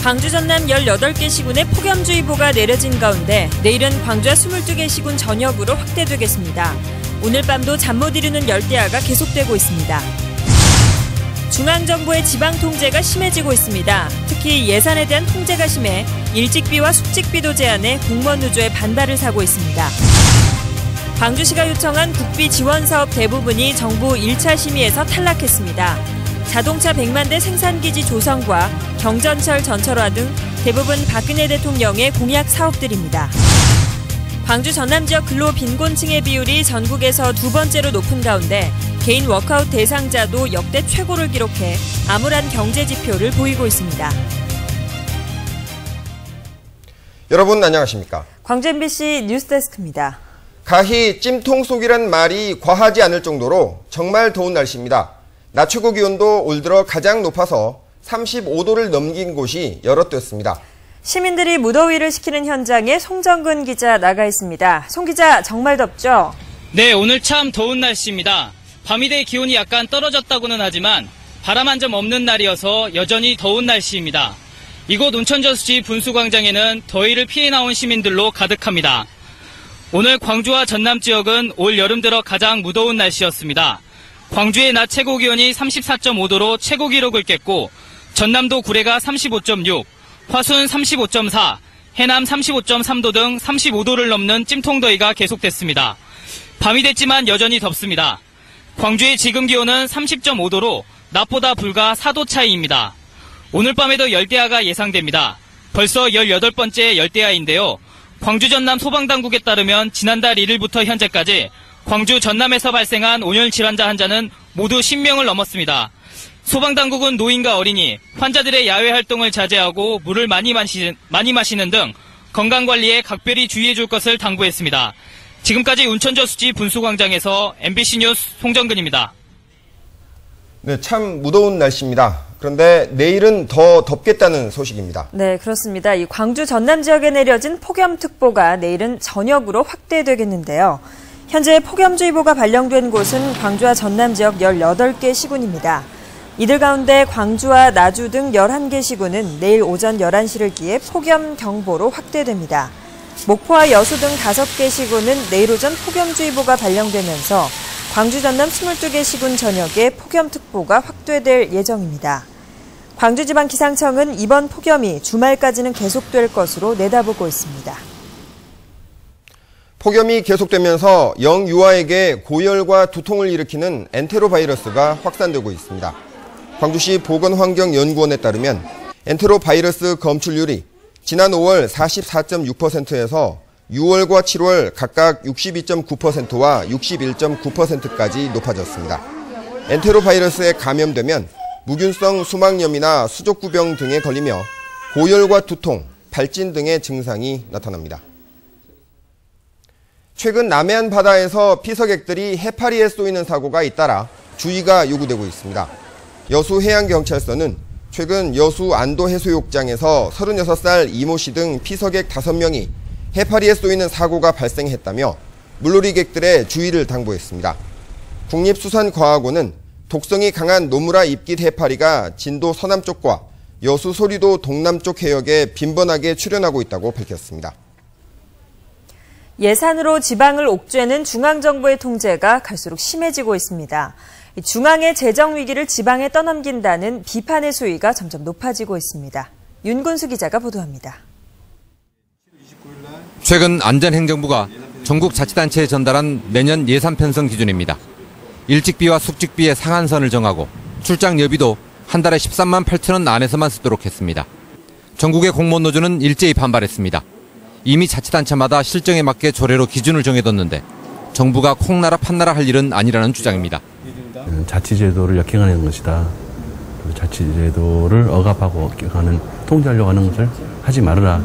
광주 전남 18개 시군에 폭염주의보가 내려진 가운데 내일은 광주와 22개 시군 전역으로 확대되겠습니다. 오늘 밤도 잠 못 이루는 열대야가 계속되고 있습니다. 중앙정부의 지방통제가 심해지고 있습니다. 특히 예산에 대한 통제가 심해 일직비와 숙직비도 제한해 공무원 노조의 반발을 사고 있습니다. 광주시가 요청한 국비 지원 사업 대부분이 정부 1차 심의에서 탈락했습니다. 자동차 100만 대 생산기지 조성과 경전철 전철화 등 대부분 박근혜 대통령의 공약 사업들입니다. 광주 전남 지역 근로 빈곤층의 비율이 전국에서 두 번째로 높은 가운데 개인 워크아웃 대상자도 역대 최고를 기록해 암울한 경제 지표를 보이고 있습니다. 여러분 안녕하십니까? 광주 MBC 뉴스데스크입니다. 가히 찜통 속이란 말이 과하지 않을 정도로 정말 더운 날씨입니다. 낮 최고 기온도 올 들어 가장 높아서 35도를 넘긴 곳이 여럿 됐습니다. 시민들이 무더위를 식히는 현장에 송정근 기자 나가 있습니다. 송 기자, 정말 덥죠? 네, 오늘 참 더운 날씨입니다. 밤이 돼 기온이 약간 떨어졌다고는 하지만 바람 한 점 없는 날이어서 여전히 더운 날씨입니다. 이곳 온천저수지 분수광장에는 더위를 피해 나온 시민들로 가득합니다. 오늘 광주와 전남 지역은 올 여름 들어 가장 무더운 날씨였습니다. 광주의 낮 최고 기온이 34.5도로 최고 기록을 깼고 전남도 구례가 35.6, 화순 35.4, 해남 35.3도 등 35도를 넘는 찜통더위가 계속됐습니다. 밤이 됐지만 여전히 덥습니다. 광주의 지금 기온은 30.5도로 낮보다 불과 4도 차이입니다. 오늘 밤에도 열대야가 예상됩니다. 벌써 18번째 열대야인데요. 광주 전남 소방당국에 따르면 지난달 1일부터 현재까지 광주 전남에서 발생한 온열 질환자 환자는 모두 10명을 넘었습니다. 소방당국은 노인과 어린이, 환자들의 야외 활동을 자제하고 물을 많이 마시는 등 건강관리에 각별히 주의해 줄 것을 당부했습니다. 지금까지 온천저수지 분수광장에서 MBC 뉴스 송정근입니다. 네, 참 무더운 날씨입니다. 그런데 내일은 더 덥겠다는 소식입니다. 네, 그렇습니다. 이 광주 전남 지역에 내려진 폭염특보가 내일은 전역으로 확대되겠는데요. 현재 폭염주의보가 발령된 곳은 광주와 전남 지역 18개 시군입니다. 이들 가운데 광주와 나주 등 11개 시군은 내일 오전 11시를 기해 폭염경보로 확대됩니다. 목포와 여수 등 5개 시군은 내일 오전 폭염주의보가 발령되면서 광주 전남 22개 시군 전역에 폭염특보가 확대될 예정입니다. 광주지방기상청은 이번 폭염이 주말까지는 계속될 것으로 내다보고 있습니다. 폭염이 계속되면서 영유아에게 고열과 두통을 일으키는 엔테로바이러스가 확산되고 있습니다. 광주시 보건환경연구원에 따르면 엔테로바이러스 검출률이 지난 5월 44.6%에서 6월과 7월 각각 62.9%와 61.9%까지 높아졌습니다. 엔테로바이러스에 감염되면 무균성 수막염이나 수족구병 등에 걸리며 고열과 두통, 발진 등의 증상이 나타납니다. 최근 남해안 바다에서 피서객들이 해파리에 쏘이는 사고가 잇따라 주의가 요구되고 있습니다. 여수해양경찰서는 최근 여수 안도해수욕장에서 36살 이모 씨 등 피서객 5명이 해파리에 쏘이는 사고가 발생했다며 물놀이객들의 주의를 당부했습니다. 국립수산과학원은 독성이 강한 노무라 입깃 해파리가 진도 서남쪽과 여수 소리도 동남쪽 해역에 빈번하게 출현하고 있다고 밝혔습니다. 예산으로 지방을 옥죄는 중앙정부의 통제가 갈수록 심해지고 있습니다. 중앙의 재정 위기를 지방에 떠넘긴다는 비판의 수위가 점점 높아지고 있습니다. 윤근수 기자가 보도합니다. 최근 안전행정부가 전국 자치단체에 전달한 내년 예산 편성 기준입니다. 일직비와 숙직비의 상한선을 정하고 출장 예비도 한 달에 13만 8천 원 안에서만 쓰도록 했습니다. 전국의 공무원 노조는 일제히 반발했습니다. 이미 자치단체마다 실정에 맞게 조례로 기준을 정해뒀는데 정부가 콩나라 판나라 할 일은 아니라는 주장입니다. 자치제도를 역행하는 것이다. 자치제도를 억압하고 억압하는 통제하려고 하는 것을 하지 말아라.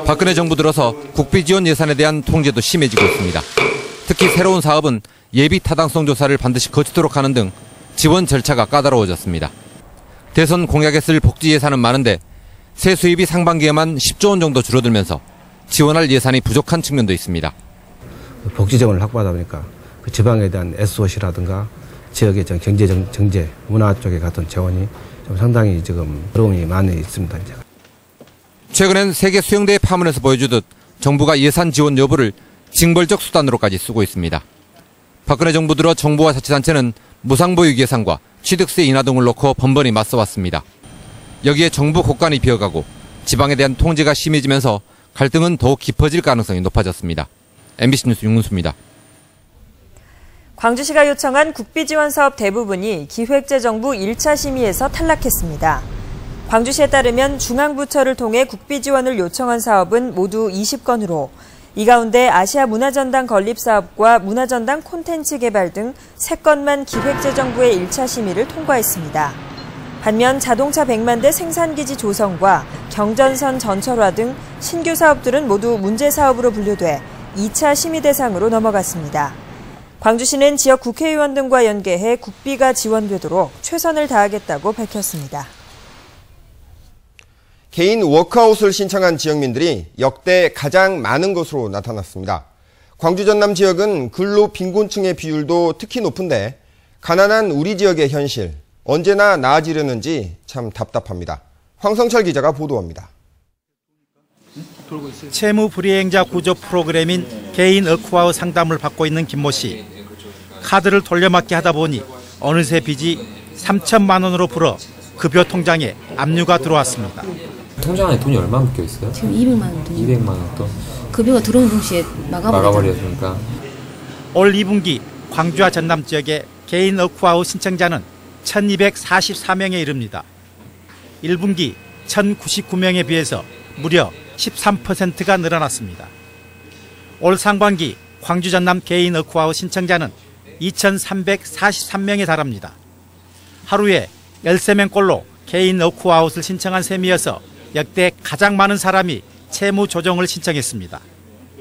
박근혜 정부 들어서 국비 지원 예산에 대한 통제도 심해지고 있습니다. 특히 새로운 사업은 예비 타당성 조사를 반드시 거치도록 하는 등 지원 절차가 까다로워졌습니다. 대선 공약에 쓸 복지 예산은 많은데 세 수입이 상반기에만 10조 원 정도 줄어들면서 지원할 예산이 부족한 측면도 있습니다. 복지 재원을 확보하다 보니까 그 지방에 대한 SOC라든가 지역의 경제, 정제, 문화 쪽에 같은 재원이 좀 상당히 지금 어려움이 많이 있습니다. 최근엔 세계 수영대회 파문에서 보여주듯 정부가 예산 지원 여부를 징벌적 수단으로까지 쓰고 있습니다. 박근혜 정부 들어 정부와 자치단체는 무상보육 예산과 취득세 인하 등을 놓고 번번이 맞서왔습니다. 여기에 정부 곳간이 비어가고 지방에 대한 통제가 심해지면서 갈등은 더욱 깊어질 가능성이 높아졌습니다. MBC 뉴스 윤문수입니다. 광주시가 요청한 국비지원 사업 대부분이 기획재정부 1차 심의에서 탈락했습니다. 광주시에 따르면 중앙부처를 통해 국비지원을 요청한 사업은 모두 20건으로 이 가운데 아시아 문화전당 건립 사업과 문화전당 콘텐츠 개발 등 3건만 기획재정부의 1차 심의를 통과했습니다. 반면 자동차 100만 대 생산기지 조성과 경전선 전철화 등 신규 사업들은 모두 문제 사업으로 분류돼 2차 심의 대상으로 넘어갔습니다. 광주시는 지역 국회의원 등과 연계해 국비가 지원되도록 최선을 다하겠다고 밝혔습니다. 개인 워크아웃을 신청한 지역민들이 역대 가장 많은 것으로 나타났습니다. 광주 전남 지역은 근로 빈곤층의 비율도 특히 높은데 가난한 우리 지역의 현실, 언제나 나아지려는지 참 답답합니다. 황성철 기자가 보도합니다. 채무 불이행자 구조 프로그램인 개인 워크아웃 상담을 받고 있는 김모 씨. 카드를 돌려막기 하다 보니 어느새 빚이 3천만 원으로 불어 급여 통장에 압류가 들어왔습니다. 통장에 돈이 얼마 묶여 있어요? 지금 200만 원 돈. 200만 원 돈. 급여가 들어오는 동시에 막아버렸으니까. 올 2분기 광주와 전남 지역의 개인 워크아웃 신청자는 1244명에 이릅니다. 1분기 1099명에 비해서 무려 13%가 늘어났습니다. 올 상반기 광주 전남 개인 워크아웃 신청자는 2343명에 달합니다. 하루에 13명꼴로 개인 워크아웃을 신청한 셈이어서 역대 가장 많은 사람이 채무 조정을 신청했습니다.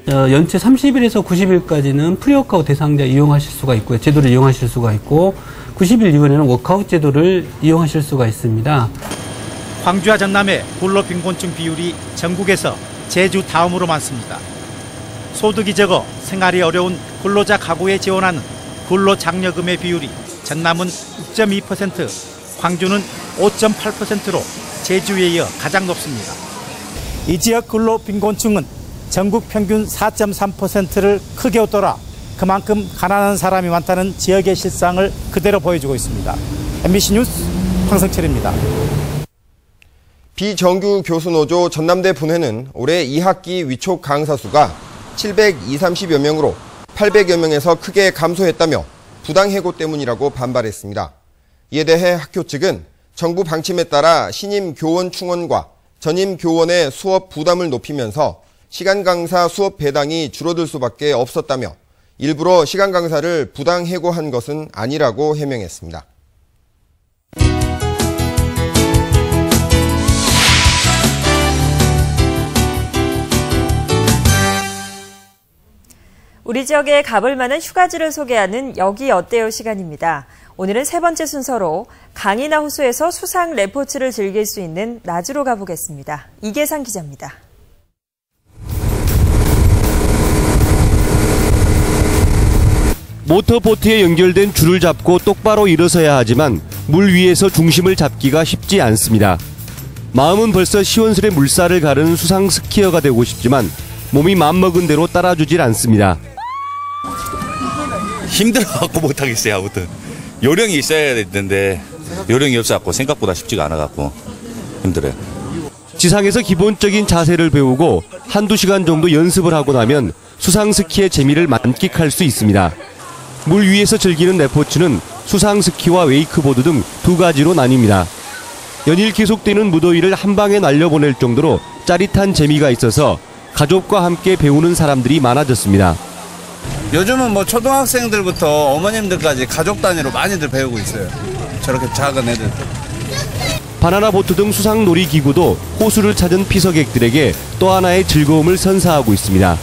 연체 30일에서 90일까지는 프리워크아웃 대상자 이용하실 수가 있고요. 제도를 이용하실 수가 있고 90일 이후에는 워크아웃 제도를 이용하실 수가 있습니다. 광주와 전남의 근로 빈곤층 비율이 전국에서 제주 다음으로 많습니다. 소득이 적어 생활이 어려운 근로자 가구에 지원하는 근로장려금의 비율이 전남은 6.2%, 광주는 5.8%로 제주에 이어 가장 높습니다. 이 지역 근로 빈곤층은 전국 평균 4.3%를 크게 웃돌아 그만큼 가난한 사람이 많다는 지역의 실상을 그대로 보여주고 있습니다. MBC 뉴스 황성철입니다. 비정규 교수노조 전남대 분회는 올해 2학기 위촉 강사 수가 730여 명으로 800여 명에서 크게 감소했다며 부당해고 때문이라고 반발했습니다. 이에 대해 학교 측은 정부 방침에 따라 신임 교원 충원과 전임 교원의 수업 부담을 높이면서 시간 강사 수업 배당이 줄어들 수밖에 없었다며 일부러 시간 강사를 부당해고한 것은 아니라고 해명했습니다. 우리 지역에 가볼 만한 휴가지를 소개하는 여기 어때요 시간입니다. 오늘은 세 번째 순서로 강이나 호수에서 수상 레포츠를 즐길 수 있는 낮으로 가보겠습니다. 이계상 기자입니다. 모터보트에 연결된 줄을 잡고 똑바로 일어서야 하지만 물 위에서 중심을 잡기가 쉽지 않습니다. 마음은 벌써 시원스레 물살을 가르는 수상 스키어가 되고 싶지만 몸이 마음먹은 대로 따라주질 않습니다. 힘들어갖고 못하겠어요. 아무튼 요령이 있어야 되는데 요령이 없어갖고 생각보다 쉽지가 않아갖고 힘들어요. 지상에서 기본적인 자세를 배우고 한두 시간 정도 연습을 하고 나면 수상 스키의 재미를 만끽할 수 있습니다. 물 위에서 즐기는 레포츠는 수상 스키와 웨이크보드 등 두 가지로 나뉩니다. 연일 계속되는 무더위를 한 방에 날려보낼 정도로 짜릿한 재미가 있어서 가족과 함께 배우는 사람들이 많아졌습니다. 요즘은 뭐 초등학생들부터 어머님들까지 가족 단위로 많이들 배우고 있어요. 저렇게 작은 애들. 바나나 보트 등 수상 놀이 기구도 호수를 찾은 피서객들에게 또 하나의 즐거움을 선사하고 있습니다.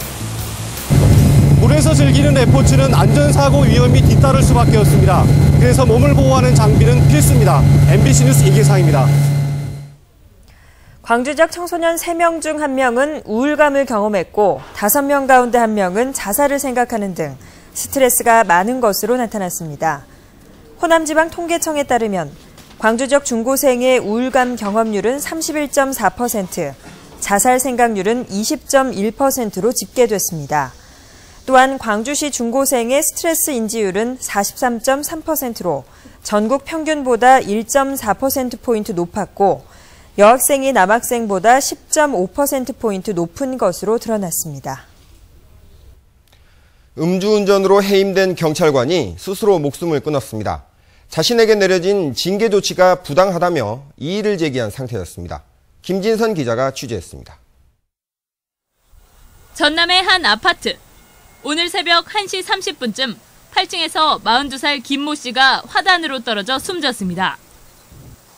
물에서 즐기는 레포츠는 안전사고 위험이 뒤따를 수밖에 없습니다. 그래서 몸을 보호하는 장비는 필수입니다. MBC 뉴스 이계상입니다. 광주 지역 청소년 3명 중 1명은 우울감을 경험했고 5명 가운데 1명은 자살을 생각하는 등 스트레스가 많은 것으로 나타났습니다. 호남지방통계청에 따르면 광주 지역 중고생의 우울감 경험률은 31.4%, 자살 생각률은 20.1%로 집계됐습니다. 또한 광주시 중고생의 스트레스 인지율은 43.3%로 전국 평균보다 1.4%포인트 높았고 여학생이 남학생보다 10.5%포인트 높은 것으로 드러났습니다. 음주운전으로 해임된 경찰관이 스스로 목숨을 끊었습니다. 자신에게 내려진 징계 조치가 부당하다며 이의를 제기한 상태였습니다. 김진선 기자가 취재했습니다. 전남의 한 아파트. 오늘 새벽 1시 30분쯤 8층에서 42살 김모 씨가 화단으로 떨어져 숨졌습니다.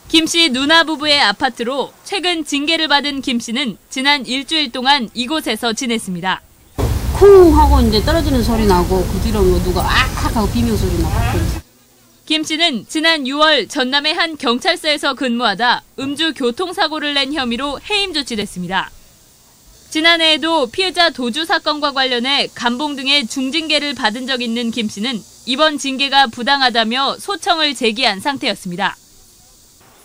김 씨 누나 부부의 아파트로 최근 징계를 받은 김 씨는 지난 일주일 동안 이곳에서 지냈습니다. 쿵 하고 이제 떨어지는 소리 나고 그 뒤로 뭐 누가 악 하고 비명 소리 나고. 김 씨는 지난 6월 전남의 한 경찰서에서 근무하다 음주 교통사고를 낸 혐의로 해임 조치됐습니다. 지난해에도 피해자 도주 사건과 관련해 감봉 등의 중징계를 받은 적 있는 김 씨는 이번 징계가 부당하다며 소청을 제기한 상태였습니다.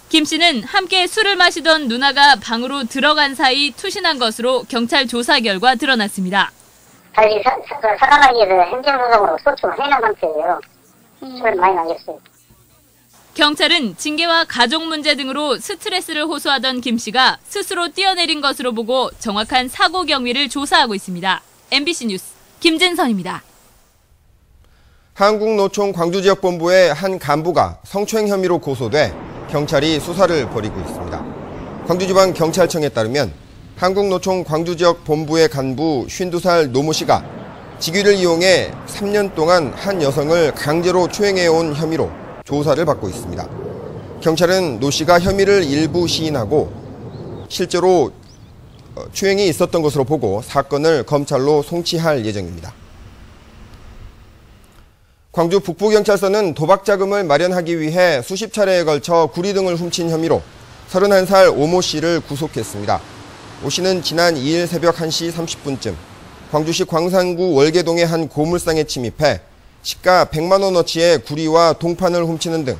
김 씨는 함께 술을 마시던 누나가 방으로 들어간 사이 투신한 것으로 경찰 조사 결과 드러났습니다. 다시 살아나기 위해서 행정소송으로 소송을 해놓은 상태예요. 술을 많이 마셨어요. 경찰은 징계와 가족 문제 등으로 스트레스를 호소하던 김 씨가 스스로 뛰어내린 것으로 보고 정확한 사고 경위를 조사하고 있습니다. MBC 뉴스 김진선입니다. 한국노총 광주지역본부의 한 간부가 성추행 혐의로 고소돼 경찰이 수사를 벌이고 있습니다. 광주지방경찰청에 따르면 한국노총 광주지역 본부의 간부 52살 노모 씨가 직위를 이용해 3년 동안 한 여성을 강제로 추행해온 혐의로 조사를 받고 있습니다. 경찰은 노 씨가 혐의를 일부 시인하고 실제로 추행이 있었던 것으로 보고 사건을 검찰로 송치할 예정입니다. 광주 북부경찰서는 도박자금을 마련하기 위해 수십 차례에 걸쳐 구리 등을 훔친 혐의로 31살 오모 씨를 구속했습니다. 오 씨는 지난 2일 새벽 1시 30분쯤 광주시 광산구 월계동의 한 고물상에 침입해 시가 100만 원어치의 구리와 동판을 훔치는 등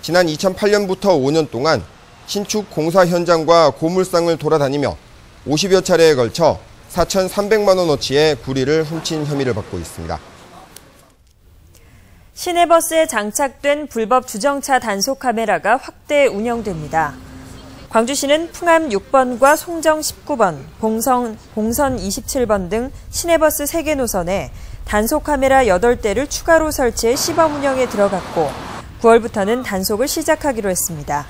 지난 2008년부터 5년 동안 신축 공사 현장과 고물상을 돌아다니며 50여 차례에 걸쳐 4,300만 원어치의 구리를 훔친 혐의를 받고 있습니다. 시내버스에 장착된 불법 주정차 단속 카메라가 확대 운영됩니다. 광주시는 풍암 6번과 송정 19번, 봉선 27번 등 시내버스 3개 노선에 단속 카메라 8대를 추가로 설치해 시범 운영에 들어갔고 9월부터는 단속을 시작하기로 했습니다.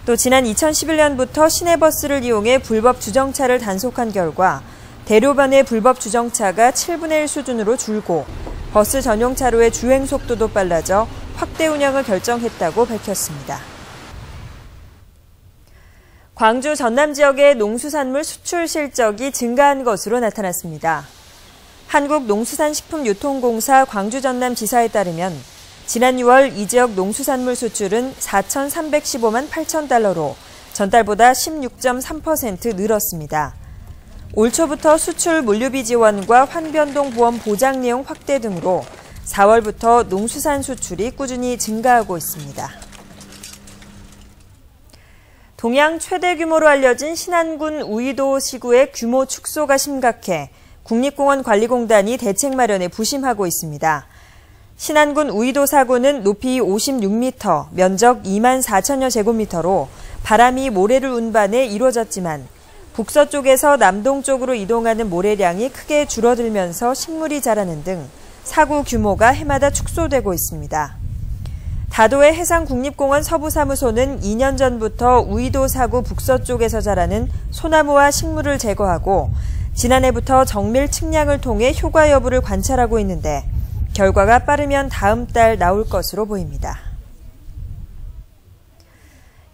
또 지난 2011년부터 시내버스를 이용해 불법 주정차를 단속한 결과 대로변의 불법 주정차가 7분의 1 수준으로 줄고 버스 전용 차로의 주행 속도도 빨라져 확대 운영을 결정했다고 밝혔습니다. 광주 전남 지역의 농수산물 수출 실적이 증가한 것으로 나타났습니다. 한국농수산식품유통공사 광주 전남지사에 따르면 지난 6월 이 지역 농수산물 수출은 4,315만 8천 달러로 전달보다 16.3% 늘었습니다. 올 초부터 수출 물류비 지원과 환변동 보험 보장 내용 확대 등으로 4월부터 농수산 수출이 꾸준히 증가하고 있습니다. 동양 최대 규모로 알려진 신안군 우이도 시구의 규모 축소가 심각해 국립공원관리공단이 대책 마련에 부심하고 있습니다. 신안군 우이도 사구는 높이 56m, 면적 2만 4천여 제곱미터로 바람이 모래를 운반해 이루어졌지만 북서쪽에서 남동쪽으로 이동하는 모래량이 크게 줄어들면서 식물이 자라는 등 사구 규모가 해마다 축소되고 있습니다. 다도의 해상국립공원 서부사무소는 2년 전부터 우이도 사구 북서쪽에서 자라는 소나무와 식물을 제거하고 지난해부터 정밀 측량을 통해 효과 여부를 관찰하고 있는데 결과가 빠르면 다음 달 나올 것으로 보입니다.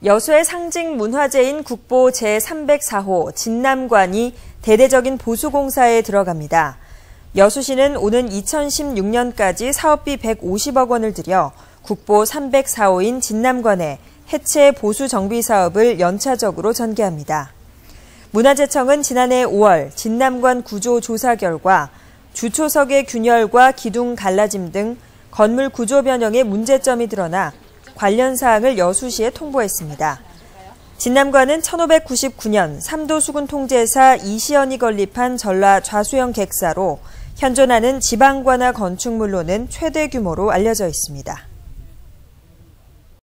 여수의 상징 문화재인 국보 제304호 진남관이 대대적인 보수공사에 들어갑니다. 여수시는 오는 2016년까지 사업비 150억 원을 들여 국보 304호인 진남관의 해체 보수 정비 사업을 연차적으로 전개합니다. 문화재청은 지난해 5월 진남관 구조 조사 결과 주초석의 균열과 기둥 갈라짐 등 건물 구조 변형에 문제점이 드러나 관련 사항을 여수시에 통보했습니다. 진남과는 1599년 삼도 수군 통제사 이시연이 건립한 전라 좌수영 객사로 현존하는 지방관화 건축물로는 최대 규모로 알려져 있습니다.